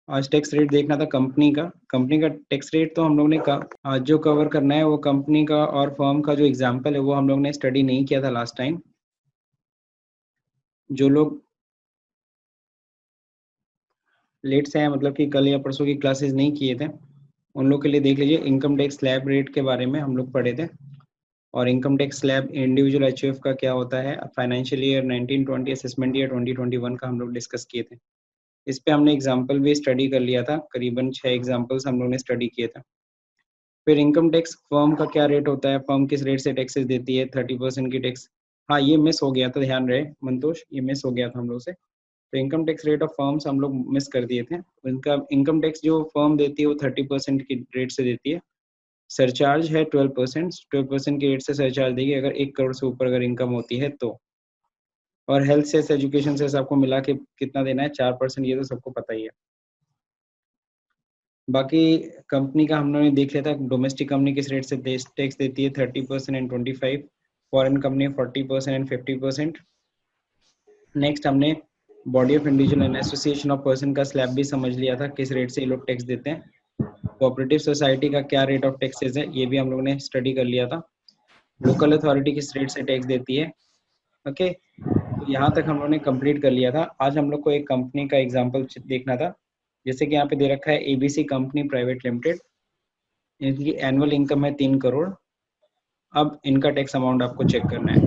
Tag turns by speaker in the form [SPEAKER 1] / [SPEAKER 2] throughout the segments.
[SPEAKER 1] आज tax rate देखना था कंपनी का टैक्स रेट। तो हम लोग ने आज जो कवर करना है वो कंपनी का और फर्म का जो एग्जांपल है वो हम लोग ने स्टडी नहीं किया था लास्ट टाइम। जो लोग लेट से आए, मतलब कि कल या परसों की क्लासेस नहीं किए थे, उन लोग के लिए देख लीजिए। इनकम टैक्स स्लैब रेट के बारे में हम लोग पढ़े थे, और income tax slab individual HUF का क्या होता है, फाइनेंशियल ईयर 1920 असेसमेंट ईयर 2021 का हम लोग डिस्कस किए थे। इस पे हमने एग्जाम्पल भी स्टडी कर लिया था, करीबन 6 एग्जाम्पल्स हम लोग ने स्टडी किए थे। फिर इनकम टैक्स फर्म का क्या रेट होता है, फर्म किस रेट से टैक्सेस देती है, 30% की टैक्स। हाँ, ये मिस हो गया था, ध्यान रहे मंतोष, ये मिस हो गया था हम लोग से। तो income tax rate of firms हम लोग मिस कर दिए थे। उनका इनकम टैक्स जो फर्म देती है वो 30% की रेट से देती है। सरचार्ज है 12%, 12% की रेट से सरचार्ज देगी अगर 1 करोड़ से ऊपर अगर इनकम होती है तो। और हेल्थ सेस, एजुकेशन सेस आपको मिला के कितना देना है, 4%, ये तो सबको पता ही है। बाकी कंपनी का हम लोगों ने देख लिया था, डोमेस्टिक कंपनी किस रेट से टैक्स देती है, 30% and 25%, foreign company 40% and 50%। Next हमने body of individual and association of person का स्लैब भी समझ लिया था, किस रेट से ये लोग टैक्स देते हैं। कोऑपरेटिव सोसाइटी का क्या रेट ऑफ टैक्सेस है, ये भी हम लोग ने स्टडी कर लिया था। लोकल अथॉरिटी किस रेट से टैक्स देती है। ओके, तो यहाँ तक हम लोग ने कंप्लीट कर लिया था। आज हम लोग को एक कंपनी का एग्जांपल देखना था, जैसे कि यहाँ पे दे रखा है एबीसी कंपनी प्राइवेट लिमिटेड। इनकी एनुअल इनकम है 3 करोड़। अब इनका टैक्स अमाउंट आपको चेक करना है।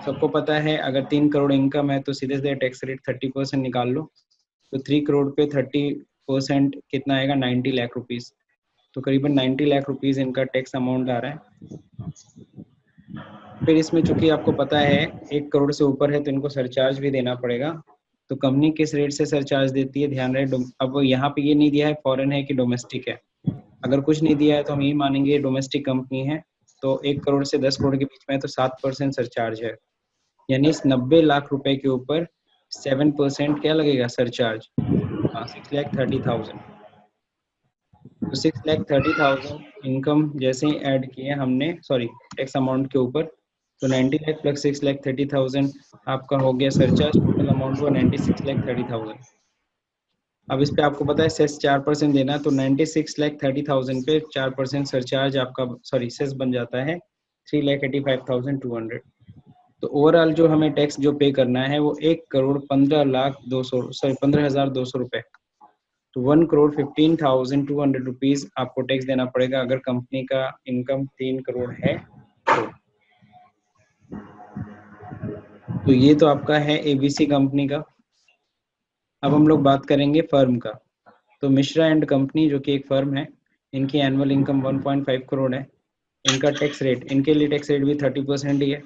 [SPEAKER 1] सबको पता है अगर 3 करोड़ इनकम है तो सीधे सीधे टैक्स रेट 30% निकाल लो। तो 3 करोड़ पे 30% कितना आएगा, 90 लाख रुपीस। तो करीबन 90 लाख रुपीस इनका टैक्स अमाउंट आ रहा है। फिर इसमें चूंकि आपको पता है 1 करोड़ से ऊपर है तो इनको सरचार्ज भी देना पड़ेगा। तो कंपनी किस रेट से सरचार्ज देती है, ध्यान रहे। अब यहाँ पे ये नहीं दिया है फॉरेन है कि डोमेस्टिक है। अगर कुछ नहीं दिया है तो हम यही मानेंगे डोमेस्टिक कंपनी है। तो 1 करोड़ से 10 करोड़ के बीच में है तो 7% सरचार्ज है। यानी इस 90 लाख रुपए के ऊपर 7% क्या लगेगा, सरचार्ज। 6,30,000। तो 6,30,000 इनकम जैसे ही ऐड किए हमने, सॉरी टैक्स अमाउंट के ऊपर, तो 90 लाख प्लस 6,30,000 आपका हो गया सरचार्ज। टोटल अमाउंट हुआ 96,30,000। अब इस पे आपको पता है सेस 4% देना, तो 96,30,000 पे 4% सरचार्ज आपका, सॉरी सेस बन जाता है 3,85,200। तो ओवरऑल जो हमें टैक्स जो पे करना है वो 1,15,200 रुपए। तो 1,15,200 रुपीज आपको टैक्स देना पड़ेगा अगर कंपनी का इनकम 3 करोड़ है तो ये तो आपका है एबीसी कंपनी का। अब हम लोग बात करेंगे फर्म का। तो मिश्रा एंड कंपनी जो कि एक फर्म है, इनकी एनुअल इनकम 1.5 करोड़ है। इनका टैक्स रेट, इनके लिए टैक्स रेट भी 30% ही है।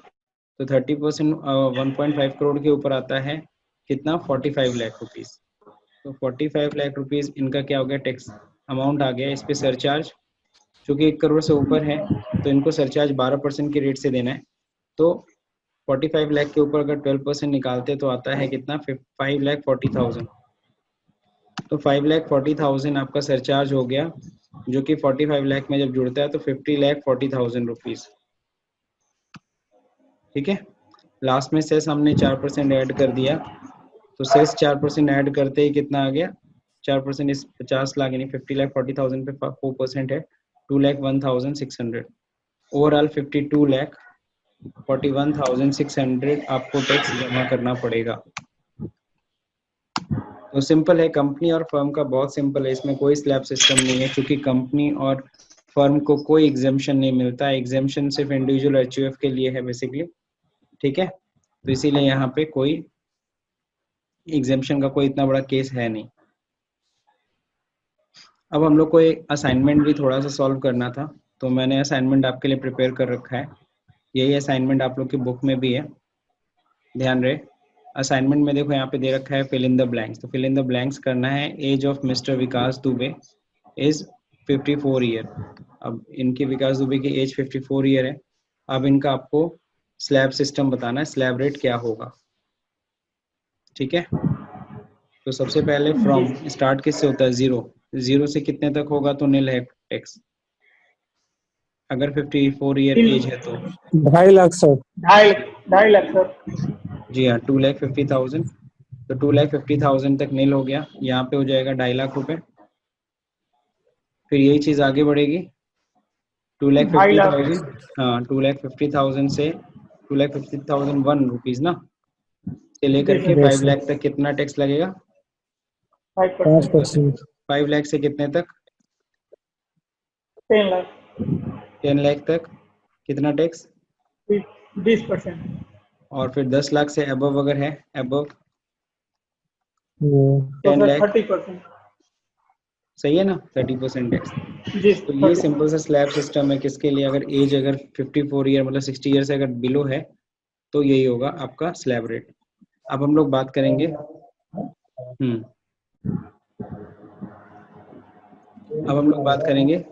[SPEAKER 1] तो 30% 1.5 करोड़ के ऊपर आता है कितना, 45 लाख रुपीज। तो 45 लाख रुपीज इनका क्या हो गया, टैक्स अमाउंट आ गया। इस पे सरचार्ज चूंकि 1 करोड़ से ऊपर है तो इनको सरचार्ज 12% के रेट से देना है। तो 45 लाख के ऊपर अगर 12% निकालते तो आता है कितना, 5,40,000। तो 5,40,000 आपका सरचार्ज हो गया, जो कि 45 लाख में जब जुड़ता है तो 50,40,000 रुपीज। ठीक है, लास्ट में सेस हमने 4% ऐड कर दिया। तो सेस 4% ऐड करते ही कितना आ गया, 4% इस 50 लाख यानी 50,40,000 पे 4% है, 2,01,600। ओवरऑल 52,41,600 आपको टैक्स जमा करना पड़ेगा। तो सिंपल है, कंपनी और फर्म का बहुत सिंपल है, इसमें कोई स्लैब सिस्टम नहीं है, क्योंकि कंपनी और फर्म को कोई एग्जेम्पशन नहीं मिलता है। एग्जेम्पशन सिर्फ इंडिविजुअल एचयूएफ के लिए है बेसिकली। ठीक है, तो इसीलिए यहाँ पे कोई एग्जेम्पशन का कोई इतना बड़ा केस है नहीं। अब हम लोग को एक असाइनमेंट भी थोड़ा सा सॉल्व करना था, तो मैंने असाइनमेंट आपके लिए प्रिपेयर कर रखा है। यही असाइनमेंट आप लोग की बुक में भी है, ध्यान रहे। असाइनमेंट में देखो यहाँ पे दे रखा है फिल इन द ब्लैंक्स। तो फिल इन द ब्लैंक्स करना है। Age of mister Vikas Dubey is 54 year. अब इनकी विकास दुबे की एज 54 ईयर है। अब इनका आपको स्लैब सिस्टम बताना है, स्लैब रेट क्या होगा। ठीक है, तो सबसे पहले फ्रॉम स्टार्ट किससे होता है, जीरो। जीरो से कितने तक होगा तो नील है टैक्स, अगर 54 ईयर एज है तो।
[SPEAKER 2] 2.5 लाख सर,
[SPEAKER 3] 2.5 लाख सर।
[SPEAKER 1] जी हाँ, 2,50,000। तो 2,50,000 तक नील हो गया। यहाँ पे हो जाएगा 2.5 लाख रुपए। फिर यही चीज आगे बढ़ेगी
[SPEAKER 3] 2,50,000
[SPEAKER 1] 2,50,000, हाँ 2,50,000 से 2,50,001 रुपीज ना से लेकर
[SPEAKER 3] जी
[SPEAKER 1] के
[SPEAKER 3] सर।
[SPEAKER 1] 5 लाख तक कितना टैक्स लगेगा?
[SPEAKER 3] 5%।
[SPEAKER 2] 5%।
[SPEAKER 1] 5 लाख से कितने तक?
[SPEAKER 3] 10 लाख
[SPEAKER 1] 10 लाख तक कितना टैक्स?
[SPEAKER 3] 20%।
[SPEAKER 1] और फिर 10 लाख से अबव अगर है, अबव
[SPEAKER 3] तो
[SPEAKER 1] 10
[SPEAKER 3] सर
[SPEAKER 1] लाख,
[SPEAKER 3] 30%।
[SPEAKER 1] सही है ना, 30% टैक्स।
[SPEAKER 3] जी
[SPEAKER 1] तो ये
[SPEAKER 3] 30%।
[SPEAKER 1] सिंपल सा स्लैब सिस्टम है किसके लिए? अगर एज अगर 54 ईयर मतलब 60 ईयर से अगर बिलो है तो यही होगा आपका स्लैब रेट। अब हम लोग बात करेंगे अब हम लोग बात करेंगे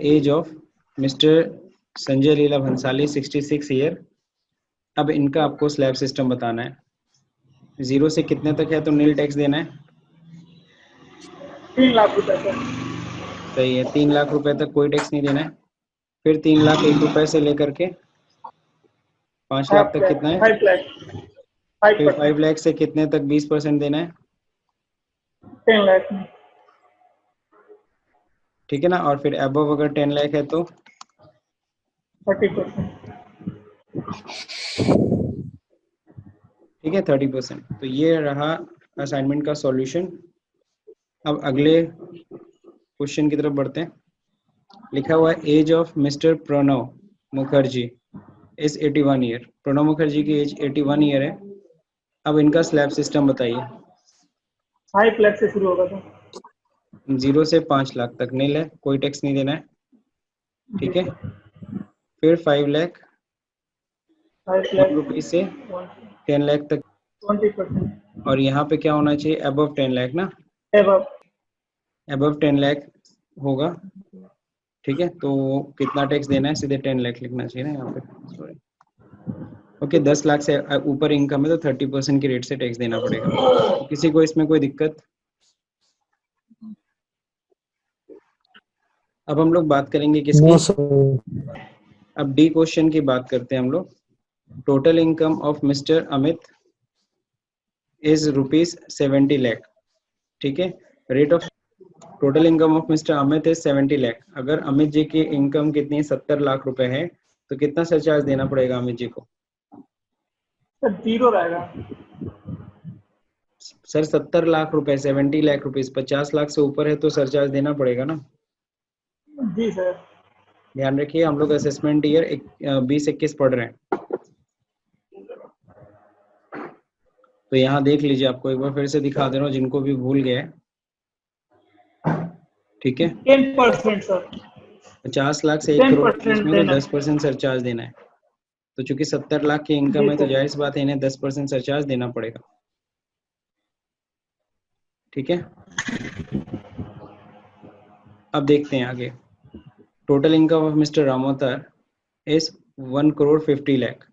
[SPEAKER 1] age of mister Sanjay Leela Bhansali 66 year. अब इनका आपको स्लैब सिस्टम बताना है। 0 से कितने तक है तो नील टैक्स देना है।
[SPEAKER 3] 3 लाख रुपए सर।
[SPEAKER 1] सही है, 3 लाख रुपए तक कोई टैक्स नहीं देना है। फिर 3 लाख 1 रुपए से लेकर के 5 लाख तक कितना है?
[SPEAKER 3] 5 लाख
[SPEAKER 1] फिर
[SPEAKER 3] 5%।
[SPEAKER 1] 5 लाख से कितने तक 20% देना है?
[SPEAKER 3] 10 लाख में
[SPEAKER 1] ठीक है ना। और फिर अबव अगर 10 लाख है तो
[SPEAKER 3] 30%।
[SPEAKER 1] ठीक है 30%। तो ये रहा असाइनमेंट का सॉल्यूशन। अब अगले क्वेश्चन की तरफ बढ़ते हैं। लिखा हुआ है age of mister Pranab Mukherjee is 81 year. Pranab Mukherjee की एज 81 ईयर है। अब इनका स्लैब सिस्टम बताइए।
[SPEAKER 3] 5 लाख से शुरू होगा सर।
[SPEAKER 1] 0 से 5 लाख तक नील है, कोई टैक्स नहीं देना है। ठीक है। फिर 5 लाख
[SPEAKER 3] 5
[SPEAKER 1] 1
[SPEAKER 3] लाख
[SPEAKER 1] रुपये से 10 लाख तक।
[SPEAKER 3] 20%।
[SPEAKER 1] और यहाँ पे क्या होना चाहिए? अबव 10 लाख ना,
[SPEAKER 3] एबव
[SPEAKER 1] अबव 10 लाख होगा। ठीक है, तो कितना टैक्स देना है? सीधे 10 लाख लिखना चाहिए ना यहाँ पे, सॉरी। ओके, 10 लाख से ऊपर इनकम है तो 30% की रेट से टैक्स देना पड़ेगा। तो किसी को इसमें कोई दिक्कत? अब हम लोग बात करेंगे किसकी?
[SPEAKER 2] No sir.
[SPEAKER 1] अब डी क्वेश्चन की बात करते हैं हम लोग। Total income of mister Amit is ₹70 lakh. ठीक है, rate of total income of mister Amit is 70 lakh. अगर अमित जी की इनकम कितनी 70 लाख रुपए है तो कितना सरचार्ज देना पड़ेगा अमित जी को?
[SPEAKER 3] सर 0 रहेगा।
[SPEAKER 1] सर 70 लाख रुपए, 70 लाख रुपीज, 50 लाख से ऊपर है तो सरचार्ज देना पड़ेगा ना।
[SPEAKER 3] जी सर।
[SPEAKER 1] ध्यान रखिए, हम लोग असेसमेंट ईयर 20-21 पढ़ रहे हैं। तो यहाँ देख लीजिए, आपको एक बार फिर से दिखा दे रहा हूँ जिनको भी भूल गया है। ठीक है,
[SPEAKER 3] 10% सर।
[SPEAKER 1] 50 लाख से 1 करोड़ के बीच
[SPEAKER 3] 10%
[SPEAKER 1] में तो
[SPEAKER 3] देना।
[SPEAKER 1] 10% सरचार्ज देना है। तो चूंकि 70 लाख की इनकम
[SPEAKER 3] जी
[SPEAKER 1] है तो
[SPEAKER 3] सर।
[SPEAKER 1] जाहिर सी बात है इन्हें 10% सरचार्ज देना पड़ेगा। ठीक है, अब देखते हैं आगे। Total income of mister Ramotar is 1 crore 50 lakh.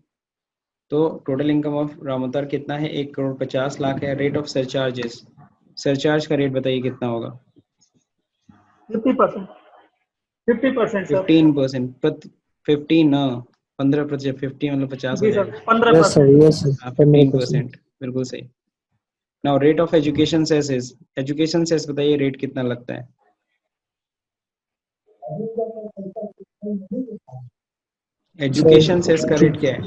[SPEAKER 1] तो टोटल इनकम ऑफ रामोतर कितना है? 1 करोड़ 50 लाख है। रेट ऑफ सरचार्जेस, सरचार्ज का रेट बताइए कितना होगा?
[SPEAKER 3] 50%। 50% सर।
[SPEAKER 1] 15%। 15%। 50 मतलब 50 हो
[SPEAKER 3] जी सर
[SPEAKER 1] जाएगा।
[SPEAKER 2] यस
[SPEAKER 3] 15%।
[SPEAKER 2] सर, यस सर,
[SPEAKER 1] हाँ
[SPEAKER 2] 15%।
[SPEAKER 1] 15%, बिल्कुल सही। Now rate of education cess is, education cess बताइए रेट कितना लगता है? एजुकेशन सेस का रेट क्या है?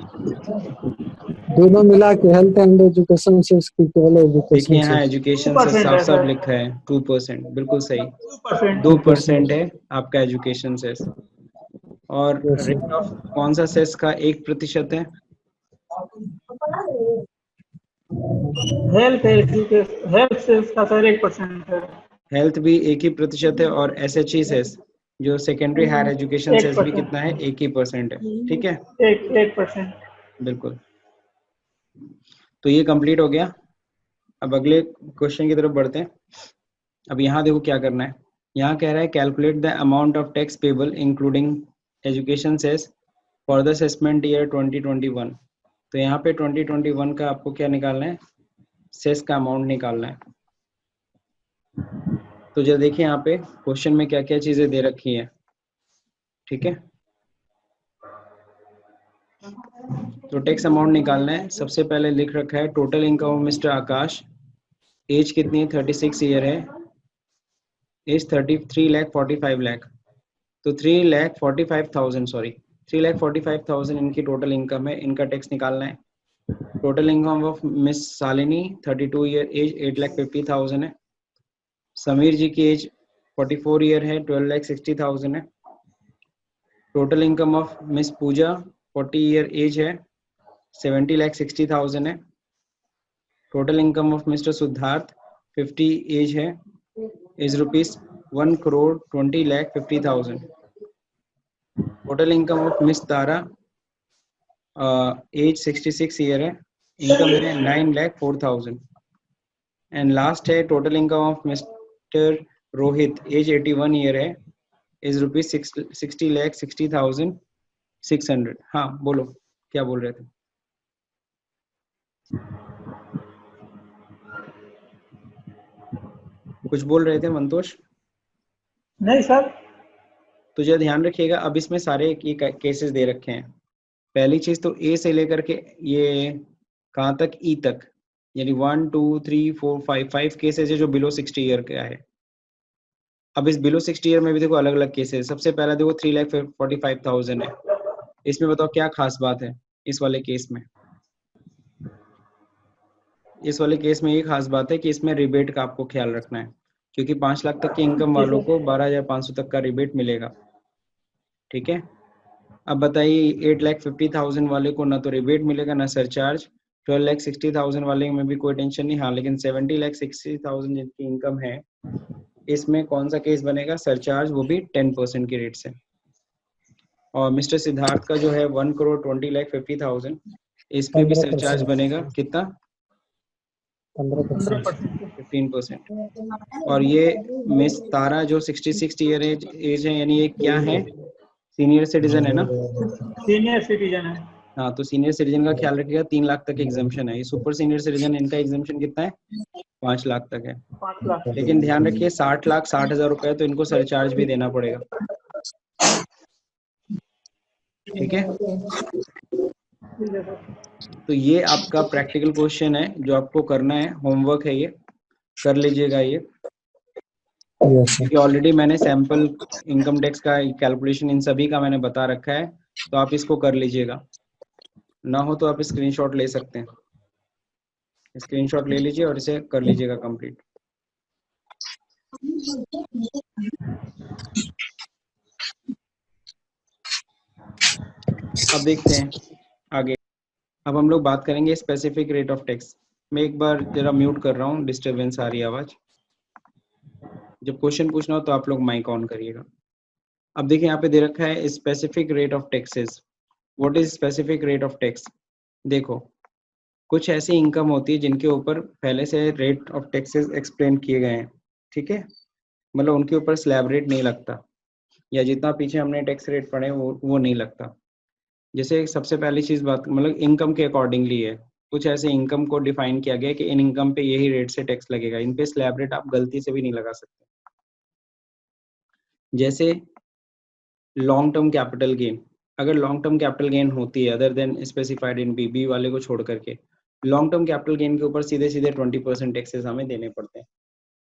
[SPEAKER 2] दोनों मिला के हेल्थ एंड एजुकेशन से इसकी केवल
[SPEAKER 1] देखिए
[SPEAKER 2] एजुकेशन
[SPEAKER 1] यहाँ
[SPEAKER 2] से।
[SPEAKER 1] एजुकेशन से
[SPEAKER 3] 2%
[SPEAKER 1] साफ
[SPEAKER 3] है
[SPEAKER 1] साफ
[SPEAKER 3] सर।
[SPEAKER 1] लिखा है 2%, बिल्कुल सही।
[SPEAKER 3] 2%।
[SPEAKER 1] 2% है आपका एजुकेशन सेस। और
[SPEAKER 2] यस
[SPEAKER 1] रेट ऑफ
[SPEAKER 2] सर।
[SPEAKER 1] कौन सा सेस का 1% है?
[SPEAKER 3] हेल्थ एजुकेशन हेल्थ सेल्स का सर 1% है।
[SPEAKER 1] हेल्थ भी 1% है। और SHE सेस जो सेकेंडरी हायर एजुकेशन सेस भी
[SPEAKER 3] 1%।
[SPEAKER 1] कितना है? 1% है। ठीक है,
[SPEAKER 3] 1%।
[SPEAKER 1] बिल्कुल। तो ये कंप्लीट हो गया। अब अगले क्वेश्चन की तरफ बढ़ते हैं। अब यहाँ देखो क्या करना है। यहाँ कह रहा है calculate the amount of tax payable including education cess for the assessment year 2021। तो यहाँ पे 2021 का आपको क्या निकालना है? सेस का अमाउंट निकालना है। तो जब देखिए यहाँ पे क्वेश्चन में क्या क्या चीजें दे रखी है। ठीक है, तो टैक्स अमाउंट निकालना है। सबसे पहले लिख रखा है total income of mister Aakash, age कितनी है? 36 ईयर है। इज 3,45,00,000। तो 3,45,000 सॉरी 3,45,000 इनकी टोटल इनकम है, इनका टैक्स निकालना है। Total income of miss Shalini 32 year age 8,50,000 है। समीर जी की एज 44 ईयर है 12,60,000 है। Total income of miss Puja 40 year age है 70,60,000 है। Total income of mister Siddharth 50 age है is rupees 1,20,50,000। Total income of miss Tara age 66 year है, इनकम है 9,04,000। एंड लास्ट है total income of mister Rohit age 81 year है इज रुपीज 60,60,600। हाँ बोलो क्या बोल रहे थे? कुछ बोल रहे थे मंतोष?
[SPEAKER 3] नहीं सर।
[SPEAKER 1] तो जो ध्यान रखिएगा, अब इसमें सारे केसेस दे रखे हैं। पहली चीज तो ए से लेकर के ये कहाँ तक, ई तक, यानी 1 2 3 4 5 केसेस है जो बिलो 60 ईयर का है। अब इस बिलो 60 ईयर में भी देखो अलग अलग केसेस। सबसे पहला देखो 3,45,000 है। इसमें बताओ क्या खास बात है इस वाले केस में? इस वाले केस में ये खास बात है कि इसमें रिबेट का आपको ख्याल रखना है, क्योंकि 5 लाख तक की इनकम वालों को 12,500 तक का रिबेट मिलेगा। ठीक है, अब बताइए 8,50,000 वाले को ना तो रिबेट मिलेगा ना सरचार्ज। 12,60,000 वाले में भी कोई टेंशन नहीं। हाँ, लेकिन 70,60,000 जिनकी इनकम है इसमें कौन सा केस बनेगा? सरचार्ज, वो भी 10% की रेट से। और मिस्टर सिद्धार्थ का जो है 1,20,50,000, इस पे भी सरचार्ज बनेगा कितना? 15%। और ये मिस तारा जो 66 ईयर एज है, यानी ये क्या है? सीनियर सिटीजन है ना?
[SPEAKER 3] सीनियर सिटीजन है।
[SPEAKER 1] हाँ, तो सीनियर सिटीजन का ख्याल रखिएगा। 3 लाख तक एग्जाम्पशन है। ये सुपर सीनियर सिटीजन, इनका एग्जाम्पशन कितना है? 5 लाख तक है।
[SPEAKER 3] 5 लाख।
[SPEAKER 1] लेकिन ध्यान रखिए 60,60,000 रुपए, तो इनको सरचार्ज भी देना पड़ेगा। ठीक है,
[SPEAKER 3] ठीक है सर।
[SPEAKER 1] तो ये आपका प्रैक्टिकल क्वेश्चन है जो आपको करना है, होमवर्क है, ये कर लीजिएगा ये, क्योंकि ऑलरेडी मैंने सैंपल इनकम टैक्स का कैलकुलेशन इन सभी का मैंने बता रखा है, तो आप इसको कर लीजिएगा। ना हो तो आप स्क्रीनशॉट ले सकते हैं, स्क्रीनशॉट ले लीजिए और इसे कर लीजिएगा कंप्लीट। अब देखते हैं आगे। अब हम लोग बात करेंगे स्पेसिफिक रेट ऑफ टैक्स। मैं एक बार जरा म्यूट कर रहा हूँ, डिस्टरबेंस आ रही है आवाज। जब क्वेश्चन पूछना हो तो आप लोग माइक ऑन करिएगा। अब देखिए यहाँ पे दे रखा है specific rate of taxes. What is specific rate of tax? देखो, कुछ ऐसी इनकम होती है जिनके ऊपर पहले से रेट ऑफ टैक्सेस एक्सप्लेन किए गए हैं। ठीक है, मतलब उनके ऊपर स्लैब रेट नहीं लगता, या जितना पीछे हमने टैक्स रेट पढ़े वो नहीं लगता। जैसे सबसे पहली चीज बात, मतलब इनकम के अकॉर्डिंगली है। कुछ ऐसे इनकम को डिफाइन किया गया कि इन इनकम पे यही रेट से टैक्स लगेगा, इन पे स्लैब रेट आप गलती से भी नहीं लगा सकते। जैसे लॉन्ग टर्म कैपिटल गेन, अगर लॉन्ग टर्म कैपिटल गेन होती है other than specified in B वाले को छोड़ करके, लॉन्ग टर्म कैपिटल गेन के ऊपर सीधे सीधे 20% टैक्सेस हमें देने पड़ते हैं,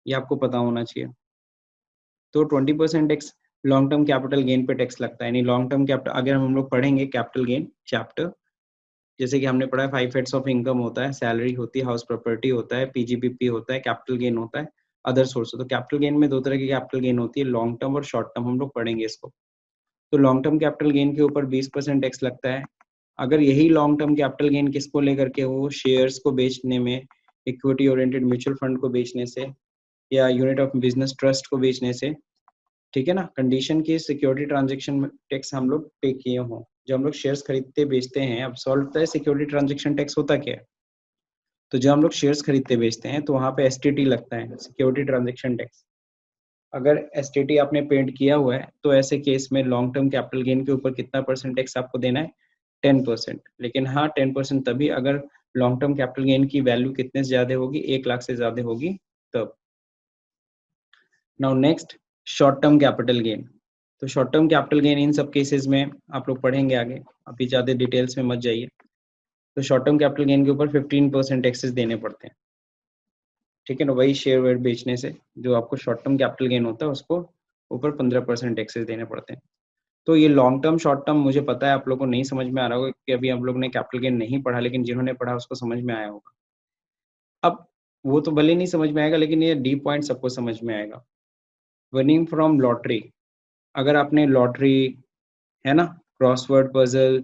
[SPEAKER 1] ये आपको पता होना चाहिए। तो 20% tax long term capital gain पे टैक्स लगता है। यानी लॉन्ग टर्म कैपिटल, अगर हम लोग पढ़ेंगे कैपिटल गेन चैप्टर, जैसे कि हमने पढ़ा है 5 हेड्स ऑफ इनकम होता है, सैलरी होती है, हाउस प्रॉपर्टी होता है, पीजीबीपी होता है, कैपिटल गेन होता है, अदर सोर्स। तो कैपिटल गेन में 2 तरह की कैपिटल गेन होती है, लॉन्ग टर्म और शॉर्ट टर्म। हम लोग पढ़ेंगे इसको। तो लॉन्ग टर्म कैपिटल गेन के ऊपर 20% टैक्स लगता है। अगर यही लॉन्ग टर्म कैपिटल गेन किसको लेकर के हो, शेयर्स को बेचने में, इक्विटी ओरिएंटेड म्यूचुअल फंड को बेचने से, या यूनिट ऑफ बिजनेस ट्रस्ट को बेचने से, ठीक है ना, कंडीशन की सिक्योरिटी ट्रांजेक्शन टैक्स हम लोग पे किए हों। जब हम लोग शेयर्स खरीदते बेचते हैं, अब सॉल्व होता है सिक्योरिटी ट्रांजेक्शन टैक्स होता क्या है? तो जब हम लोग शेयर्स खरीदते बेचते हैं तो वहां पे एसटीटी लगता है, सिक्योरिटी ट्रांजेक्शन टैक्स। अगर एसटीटी आपने पेड किया हुआ है तो ऐसे केस में लॉन्ग टर्म कैपिटल गेन के ऊपर कितना परसेंट टैक्स आपको देना है? 10%। लेकिन हाँ, 10% तभी अगर लॉन्ग टर्म कैपिटल गेन की वैल्यू कितने से ज्यादा होगी, 1 लाख से ज्यादा होगी तब। Now next, short term capital gain. तो शॉर्ट टर्म कैपिटल गेन इन सब केसेस में आप लोग पढ़ेंगे आगे, अभी ज्यादा डिटेल्स में मत जाइए। तो शॉर्ट टर्म कैपिटल गेन के ऊपर 15% टैक्सेस देने पड़ते हैं। ठीक है ना, वही शेयर वेयर बेचने से जो आपको शॉर्ट टर्म कैपिटल गेन होता है उसको ऊपर 15% टैक्सेस देने पड़ते हैं। तो ये लॉन्ग टर्म शॉर्ट टर्म मुझे पता है आप लोगों को नहीं समझ में आ रहा होगा कि अभी हम लोग ने कैपिटल गेन नहीं पढ़ा, लेकिन जिन्होंने पढ़ा उसको समझ में आया होगा। अब वो तो भले नहीं समझ में आएगा, लेकिन ये डी पॉइंट सबको समझ में आएगा। विनिंग फ्रॉम लॉटरी, अगर आपने लॉटरी, है ना, crossword puzzle,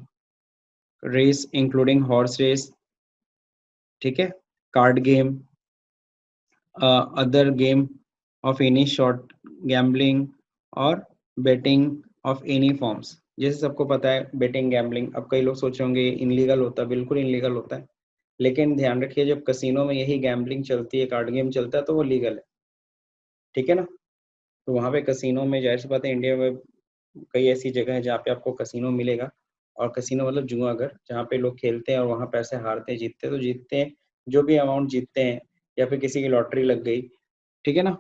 [SPEAKER 1] race including horse race, ठीक है, card game, other game of any short gambling और betting of any forms। जैसे सबको पता है बेटिंग गैम्बलिंग, अब कई लोग सोच रहे होंगे इनलीगल होता है, बिल्कुल इनलीगल होता है, लेकिन ध्यान रखिए जब कसिनो में यही गैम्बलिंग चलती है, कार्ड गेम चलता है, तो वो लीगल है, ठीक है ना। तो वहाँ पे कसिनो में जाहिर सी बात है, इंडिया में कई ऐसी जगह है जहाँ पे आपको कसिनो मिलेगा, और कसिनो मतलब जुआघर, जहाँ पे लोग खेलते हैं और वहाँ पैसे हारते हैं, जीतते हैं, तो जीतते हैं जो भी अमाउंट जीतते हैं, या फिर किसी की लॉटरी लग गई, ठीक है ना,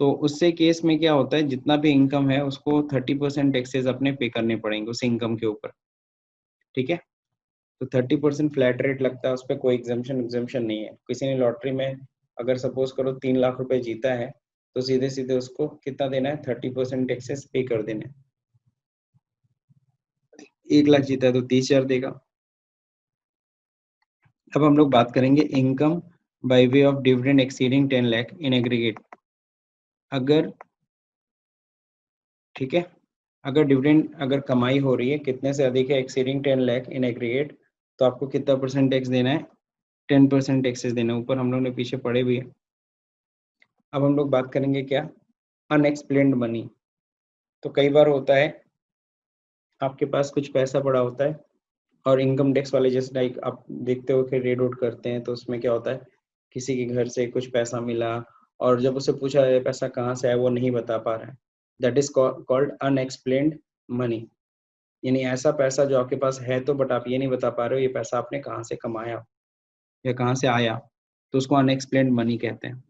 [SPEAKER 1] तो उससे केस में क्या होता है, जितना भी इनकम है उसको 30% टैक्सेस अपने पे करने पड़ेंगे उस इनकम के ऊपर, ठीक है। तो 30% फ्लैट रेट लगता है, उस पर कोई एग्जाम्पशन नहीं है। किसी ने लॉटरी में अगर सपोज करो 3 लाख रुपए जीता है, तो सीधे सीधे उसको कितना देना है, 30% टैक्सेस पे कर देने हैं। 1 लाख जीता है तो 30,000 देगा। अब हम लोग बात करेंगे income by way of dividend exceeding 10 lakh in aggregate. अगर, ठीक है, अगर डिविडेंड, अगर कमाई हो रही है कितने से अधिक है, एक्सीडिंग 10 लाख इन एग्रीगेट, तो आपको कितना परसेंट टैक्स देना है, 10% टैक्सेस देना है। ऊपर हम लोग ने पीछे पढ़े भी है। अब हम लोग बात करेंगे क्या, अनएक्सप्लेन्ड मनी। तो कई बार होता है आपके पास कुछ पैसा पड़ा होता है, और इनकम टैक्स वाले जैसे लाइक आप देखते हो कि रेड आउट करते हैं, तो उसमें क्या होता है, किसी के घर से कुछ पैसा मिला, और जब उससे पूछा ये पैसा कहाँ से है, वो नहीं बता पा रहा है, that is called unexplained money. यानी ऐसा पैसा जो आपके पास है तो, बट आप ये नहीं बता पा रहे हो ये पैसा आपने कहाँ से कमाया या कहाँ से आया, तो उसको अनएक्सप्लेन्ड मनी कहते हैं,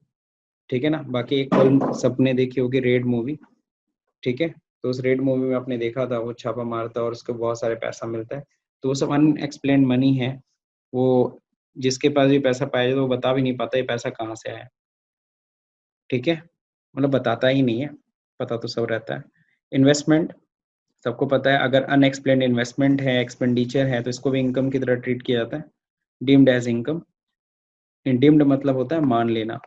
[SPEAKER 1] ठीक है ना। बाकी एक फिल्म सबने देखी होगी, रेड मूवी, ठीक है, तो उस रेड मूवी में आपने देखा था वो छापा मारता है और उसको बहुत सारे पैसा मिलता है, तो वो सब अनएक्सप्लेन्ड मनी है। वो जिसके पास भी पैसा पाया तो वो बता भी नहीं पाता ये पैसा कहाँ से आया, ठीक है, मतलब बताता ही नहीं है, पता तो सब रहता है। इन्वेस्टमेंट, सबको पता है अगर अनएक्सप्लेन्ड इन्वेस्टमेंट है, एक्सपेंडिचर है, तो इसको भी इनकम की तरह ट्रीट किया जाता है, डीम्ड एज इनकम। डीम्ड मतलब होता है मान लेना।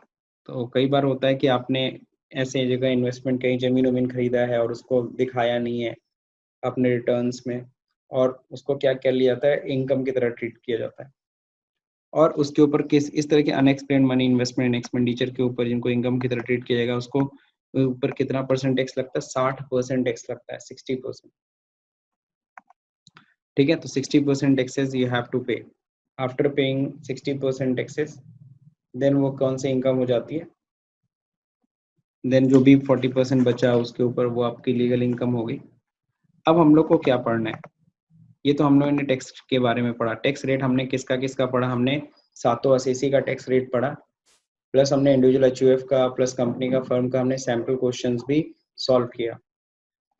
[SPEAKER 1] तो कई बार होता है कि आपने ऐसे जगह इन्वेस्टमेंट, कहीं जमीन वमीन खरीदा है और उसको दिखाया नहीं है अपने रिटर्न्स में, और उसको क्या क्या लिया जाता है, इनकम की तरह ट्रीट किया जाता है। और उसके ऊपर किस इस तरह के अनएक्सप्लेन्ड मनी, इन्वेस्टमेंट, एक्सपेंडिचर के ऊपर जिनको इनकम की तरह ट्रीट किया जाएगा, उसको ऊपर कितना परसेंट टैक्स लगता है, 60% टैक्स लगता है, 60%, ठीक है। तो 60% टैक्सेस यू हैव टू पे। आफ्टर पेइंग 60% टैक्सेस, देन वो कौन सी इनकम हो जाती है, देन जो भी 40% बचा उसके ऊपर वो आपकी लीगल इनकम होगी। अब हम लोग को क्या पढ़ना है, ये तो हम लोगों ने टैक्स के बारे में पढ़ा। टैक्स रेट हमने किसका किसका पढ़ा, हमने सातों असेसी का टैक्स रेट पढ़ा, प्लस हमने इंडिविजुअल एचयूएफ का, प्लस कंपनी का, फर्म का हमने सैम्पल क्वेश्चंस भी सॉल्व किया।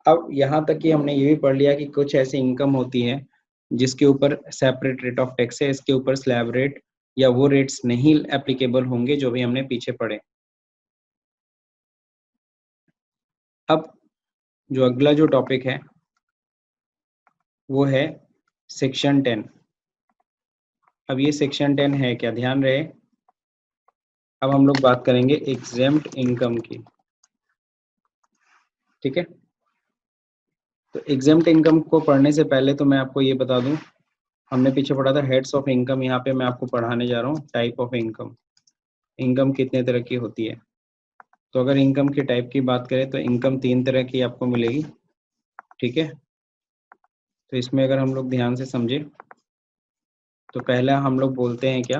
[SPEAKER 1] अब यहाँ तक कि हमने ये भी पढ़ लिया कि कुछ ऐसी इनकम होती है जिसके ऊपर सेपरेट रेट ऑफ टैक्स है, इसके ऊपर स्लैब रेट या वो रेट्स नहीं एप्लीकेबल होंगे जो भी हमने पीछे पढ़े। अब जो अगला जो टॉपिक है वो है सेक्शन 10। अब ये सेक्शन 10 है क्या, ध्यान रहे। अब हम लोग बात करेंगे एग्जेम्प्ट इनकम की, ठीक है। तो एग्जेम्प्ट इनकम को पढ़ने से पहले तो मैं आपको ये बता दूं, हमने पीछे पढ़ा था हेड्स ऑफ इनकम, यहाँ पे मैं आपको पढ़ाने जा रहा हूँ टाइप ऑफ इनकम। इनकम कितने तरह की होती है, तो अगर इनकम के टाइप की बात करें तो इनकम 3 तरह की आपको मिलेगी, ठीक है। तो इसमें अगर हम लोग ध्यान से समझे तो पहला हम लोग बोलते हैं क्या,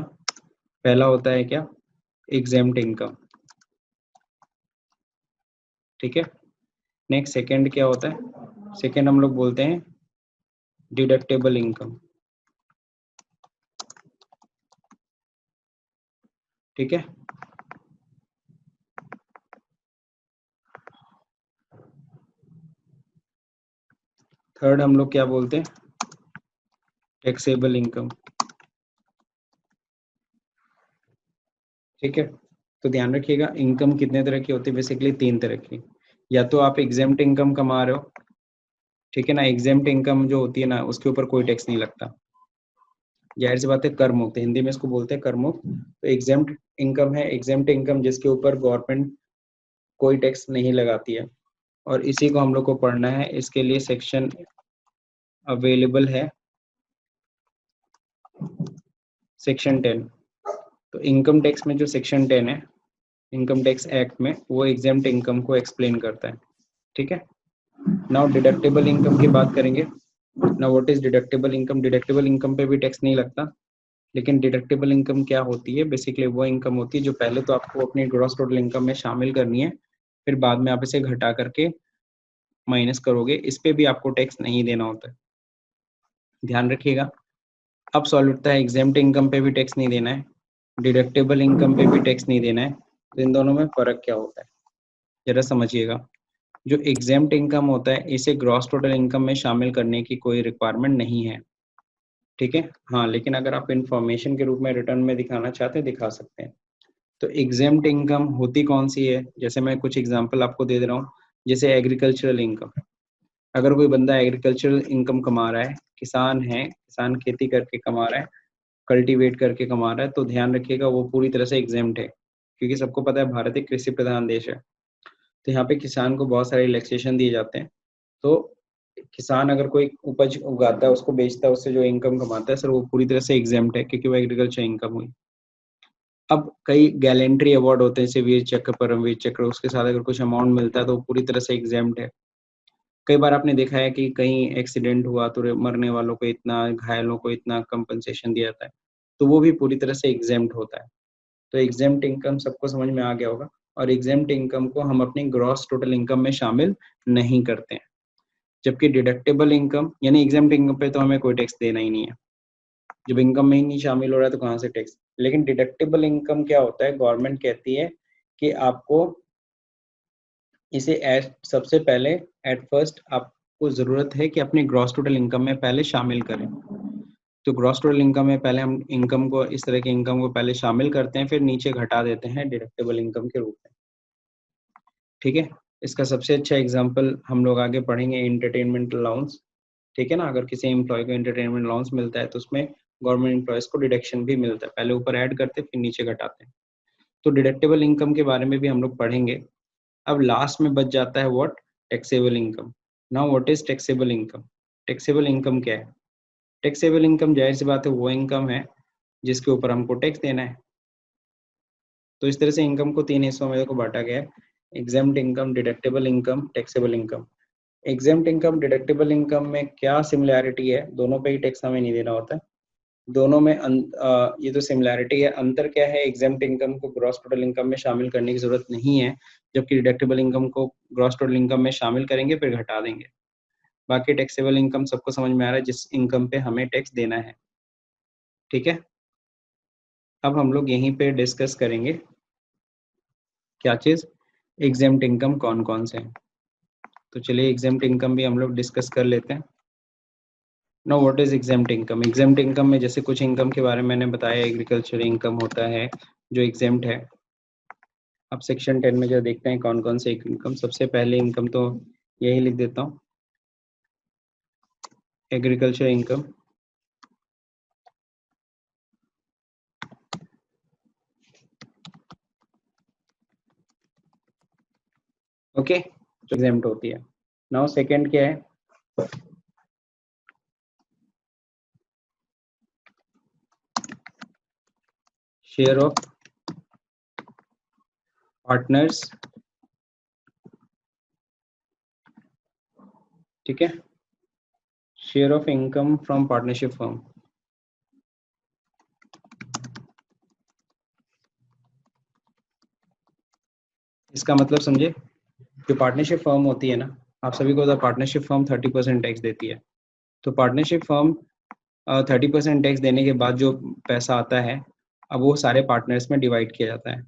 [SPEAKER 1] पहला होता है क्या, एग्जेम्प्ट इनकम, ठीक है। नेक्स्ट सेकंड क्या होता है, सेकंड हम लोग बोलते हैं डिडक्टेबल इनकम, ठीक है। थर्ड हम लोग क्या बोलते हैं, टैक्सेबल इनकम, ठीक है। तो ध्यान रखिएगा, इनकम कितने तरह की होती है, बेसिकली 3 तरह की। या तो आप एग्जेम्प्ट इनकम कमा रहे हो, ठीक है ना, एग्जेम्प्ट इनकम जो होती है ना उसके ऊपर कोई टैक्स नहीं लगता, जाहिर सी बात है, कर मुक्त, हिंदी में इसको बोलते हैं कर मुक्त। तो एग्जेम्प्ट इनकम है, एग्जेम्प्ट इनकम जिसके ऊपर गवर्नमेंट कोई टैक्स नहीं लगाती है, और इसी को हम लोग को पढ़ना है। इसके लिए सेक्शन अवेलेबल है सेक्शन 10। तो इनकम टैक्स में जो सेक्शन 10 है इनकम टैक्स एक्ट में, वो एग्जेम्प्ट इनकम को एक्सप्लेन करता है, ठीक है। नाउ डिडक्टेबल इनकम की बात करेंगे। Now what is deductible income? Deductible income पे भी टैक्स नहीं लगता, लेकिन डिडक्टेबल इनकम क्या होती है? बेसिकली वो इनकम होती है जो पहले तो आपको अपनी ग्रॉस टोटल इनकम में शामिल करनी है, फिर बाद में आप इसे घटा करके माइनस करोगे, इस पे भी आपको टैक्स नहीं देना होता है, ध्यान रखिएगा। अब सॉल्व उठता है, एग्जेम्प्ट इनकम पे भी टैक्स नहीं देना है, डिडक्टेबल इनकम पे भी टैक्स नहीं देना है, तो इन दोनों में फर्क क्या होता है जरा समझिएगा। जो एग्जेम्प्ट इनकम होता है इसे ग्रॉस टोटल इनकम में शामिल करने की कोई रिक्वायरमेंट नहीं है, ठीक है। हाँ, लेकिन अगर आप इंफॉर्मेशन के रूप में रिटर्न में दिखाना चाहते हैं दिखा सकते हैं। तो एग्जेम्प्ट इनकम होती कौन सी है? जैसे मैं कुछ एग्जांपल आपको दे रहा हूँ, जैसे एग्रीकल्चरल इनकम। अगर कोई बंदा एग्रीकल्चरल इनकम कमा रहा है, किसान है, किसान खेती करके कमा रहा है, कल्टीवेट करके कमा रहा है, तो ध्यान रखिएगा वो पूरी तरह से एग्जेम्प्ट है, क्योंकि सबको पता है भारत एक कृषि प्रधान देश है। तो यहाँ पे किसान को बहुत सारे रिलैक्सेशन दिए जाते हैं। तो किसान अगर कोई उपज उगाता है, उसको बेचता है, उससे जो इनकम कमाता है सर, वो पूरी तरह से एग्जेम्प्ट है, क्योंकि वो एग्रीकल्चर इनकम हुई। अब कई गैलेंट्री अवार्ड होते हैं, जैसे वीर चक्र, परमवीर चक्र, उसके साथ अगर कुछ अमाउंट मिलता है तो वो पूरी तरह से एग्जेम्प्ट है। कई बार आपने देखा है कि कहीं एक्सीडेंट हुआ तो मरने वालों को इतना, घायलों को इतना कंपनसेशन दिया जाता है, तो वो भी पूरी तरह से एग्जेम्प्ट होता है। तो एग्जेम्प्ट इनकम सबको समझ में आ गया होगा, और एग्जेम्प्ट इनकम को हम अपनी ग्रॉस टोटल इनकम में शामिल नहीं करते हैं। जबकि डिडक्टेबल इनकम यानी एग्जेम्प्ट इनकम पे तो हमें कोई टैक्स देना ही नहीं है, जब इनकम में ही नहीं शामिल हो रहा है तो कहाँ से टैक्स। लेकिन डिडक्टेबल इनकम क्या होता है? गवर्नमेंट कहती है कि आपको इसे सबसे पहले एट फर्स्ट आपको जरूरत है कि अपनी ग्रॉस टोटल इनकम में पहले शामिल करें। तो ग्रॉस टोटल इनकम में पहले हम इनकम को, इस तरह की इनकम को पहले शामिल करते हैं, फिर नीचे घटा देते हैं डिडक्टेबल इनकम के रूप में, ठीक है। इसका सबसे अच्छा एग्जांपल हम लोग आगे पढ़ेंगे, एंटरटेनमेंट अलाउंस, ठीक है ना। अगर किसी एम्प्लॉय को एंटरटेनमेंट अलाउंस मिलता है तो उसमें गवर्नमेंट एम्प्लॉयज को डिडक्शन भी मिलता है, पहले ऊपर ऐड करते फिर नीचे घटाते हैं। तो डिडक्टेबल इनकम के बारे में भी हम लोग पढ़ेंगे। अब लास्ट में बच जाता है what? Taxable income. Now what is taxable income? Taxable income क्या है? टैक्सेबल इनकम जाहिर सी बात है वो इनकम है जिसके ऊपर हमको टैक्स देना है। तो इस तरह से इनकम को 3 हिस्सों में देखो बांटा गया है, exempt income, deductible income, taxable income. Exempt income, deductible income में क्या सिमिलैरिटी है? दोनों पे ही टैक्स हमें नहीं देना होता है, दोनों में ये तो सिमिलैरिटी है। अंतर क्या है? एग्जेम्प्ट इनकम को ग्रॉस टोटल इनकम में शामिल करने की जरूरत नहीं है, जबकि डिडक्टेबल इनकम को ग्रॉस टोटल इनकम में शामिल करेंगे फिर घटा देंगे। बाकी टैक्सेबल इनकम सबको समझ में आ रहा है, जिस इनकम पे हमें टैक्स देना है, ठीक है। अब हम लोग यहीं पे डिस्कस करेंगे क्या चीज, एग्जेम्प्ट इनकम कौन कौन से हैं। तो चलिए एग्जेम्प्ट इनकम भी हम लोग डिस्कस कर लेते हैं। No, what is exempt income? Exempt income में जैसे कुछ इनकम के बारे में मैंने बताया, एग्रीकल्चर इनकम होता है जो एग्जेम्प्ट है। अब सेक्शन 10 में जो देखते हैं कौन कौन से इनकम। सबसे पहले इनकम तो यही लिख देता हूँ, एग्रीकल्चर इनकम। ओके, जो एग्जेम्प्ट होती है। नाउ सेकंड क्या है? शेयर ऑफ पार्टनर्स, ठीक है, share of income from partnership firm. इसका मतलब समझे, जो पार्टनरशिप फर्म होती है ना, आप सभी को पता है पार्टनरशिप फर्म 30% टैक्स देती है। तो पार्टनरशिप फर्म 30% टैक्स देने के बाद जो पैसा आता है, अब वो सारे पार्टनर्स में डिवाइड किया जाता है।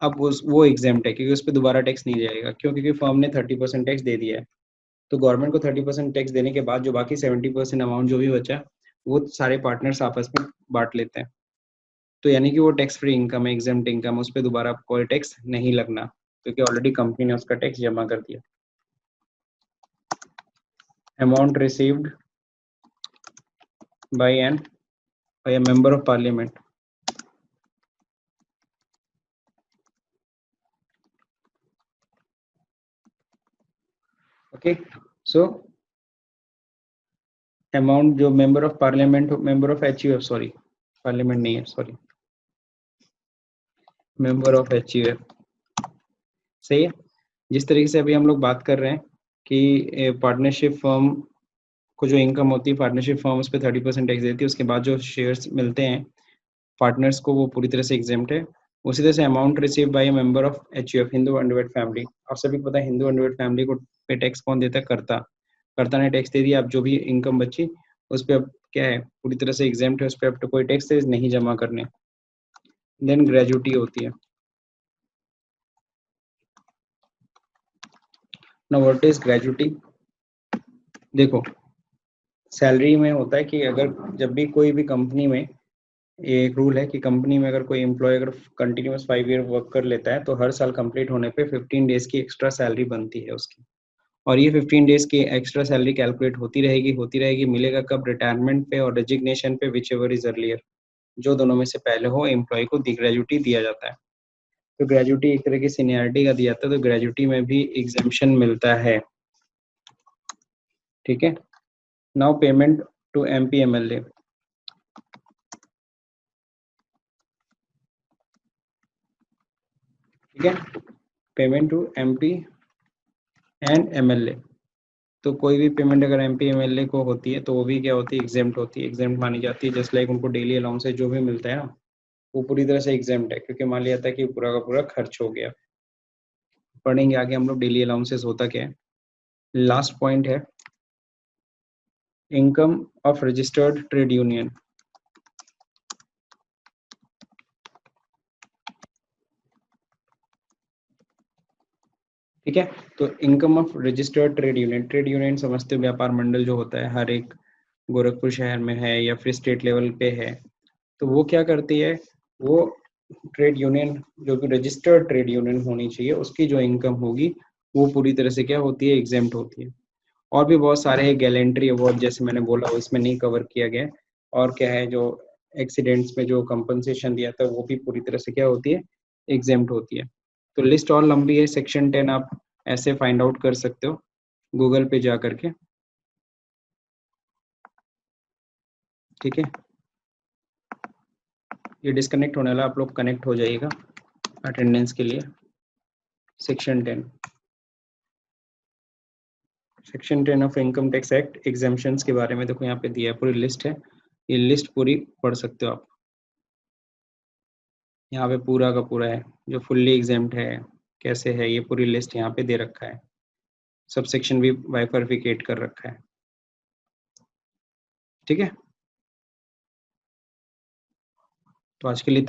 [SPEAKER 1] अब वो एग्जेम्प्ट है, क्योंकि उस पर दोबारा टैक्स नहीं जाएगा। क्यों? क्योंकि फर्म ने 30% टैक्स दे दिया है। तो गवर्नमेंट को 30% टैक्स देने के बाद जो बाकी 70% अमाउंट जो भी बचा, वो सारे पार्टनर्स आपस में बांट लेते हैं। तो यानी कि वो टैक्स फ्री इनकम है, एग्जेम्प्ट इनकम, उस पर दोबारा कोई टैक्स नहीं लगना क्योंकि ऑलरेडी कंपनी ने उसका टैक्स जमा कर दिया। Amount received by a member of parliament, okay, so amount जो member of parliament, member of HUF, sorry parliament नहीं है, सॉरी मेंबर ऑफ HUF, सही है। जिस तरीके से अभी हम लोग बात कर रहे हैं कि पार्टनरशिप फर्म को जो इनकम होती है, पार्टनरशिप फर्म उस पर 30% टैक्स देती है, उसके बाद जो शेयर्स मिलते हैं पार्टनर्स को वो पूरी तरह से एग्जेम्प्ट है। उसी तरह से amount receive by member of HUF, Hindu underworld family, आप सभी को पता है हिंदू अंडरवर्ल्ड फैमिली को पे टैक्स कौन देता है? कर्ता ने टैक्स दे दिया। अब जो भी इनकम बची उस पर अब क्या है, पूरी तरह से एग्जेम्प्ट है, उस पर अब तो कोई टैक्स नहीं जमा करने। देन ग्रेजुटी होती है। Now what is gratuity? देखो सैलरी में होता है कि अगर जब भी कोई भी कंपनी में, एक रूल है कि कंपनी में अगर कोई एम्प्लॉय अगर कंटिन्यूअस 5 ईयर वर्क कर लेता है तो हर साल कंप्लीट होने पे 15 डेज की एक्स्ट्रा सैलरी बनती है उसकी। और ये 15 डेज की एक्स्ट्रा सैलरी कैलकुलेट होती रहेगी। मिलेगा कब? रिटायरमेंट पे और रेजिग्नेशन पे, विच एवर इज अर्लियर, जो दोनों में से पहले हो एम्प्लॉय को ग्रेजुटी दिया जाता है। तो ग्रेजुटी एक तरह की सीनियरिटी का दिया जाता है, तो ग्रेजुटी में भी एग्जेम्पशन मिलता है। ठीक है। Now payment to MP MLA, ठीक है, payment to MP and MLA। तो कोई भी पेमेंट अगर MP MLA को होती है तो वो भी क्या होती है? एग्जेम्प्ट होती है, एग्जेम्प्ट मानी जाती है। जस्ट लाइक उनको डेली अलाउंस जो भी मिलता है ना, वो पूरी तरह से एग्जेम्प्ट है क्योंकि मान लिया जाता है कि पूरा का पूरा खर्च हो गया। पढ़ेंगे आगे हम लोग डेली अलाउंसेस होता क्या है। लास्ट पॉइंट है income of registered trade union. ठीक है, तो income of registered trade union, trade union समझते हो व्यापार मंडल जो होता है हर एक गोरखपुर शहर में है या फिर स्टेट लेवल पे है, तो वो क्या करती है, वो ट्रेड यूनियन जो कि रजिस्टर्ड ट्रेड यूनियन होनी चाहिए उसकी जो इनकम होगी वो पूरी तरह से क्या होती है? एग्जेम्प्ट होती है। और भी बहुत सारे हैं, गैलेंट्री अवार्ड जैसे मैंने बोला वो इसमें नहीं कवर किया गया। और क्या है, जो एक्सीडेंट्स में जो कंपनसेशन दिया था वो भी पूरी तरह से क्या होती है? एग्जेम्प्ट होती है। तो लिस्ट और लंबी है, सेक्शन 10 आप ऐसे फाइंड आउट कर सकते हो गूगल पे जा करके। ठीक है, ये डिस्कनेक्ट होने वाला, आप लोग कनेक्ट हो जाइएगा अटेंडेंस के लिए। Section 10, section 10 of income tax act exemptions के बारे में देखो यहाँ पे दिया है, पूरी लिस्ट है, ये लिस्ट पूरी पढ़ सकते हो आप। यहाँ पे पूरा का पूरा है जो फुल्ली एग्जाम्प्ट है कैसे है, ये पूरी लिस्ट यहाँ पे दे रखा है। सब सेक्शन भी बाइफरफिकेट कर रखा है। ठीक है, तो आज के लिए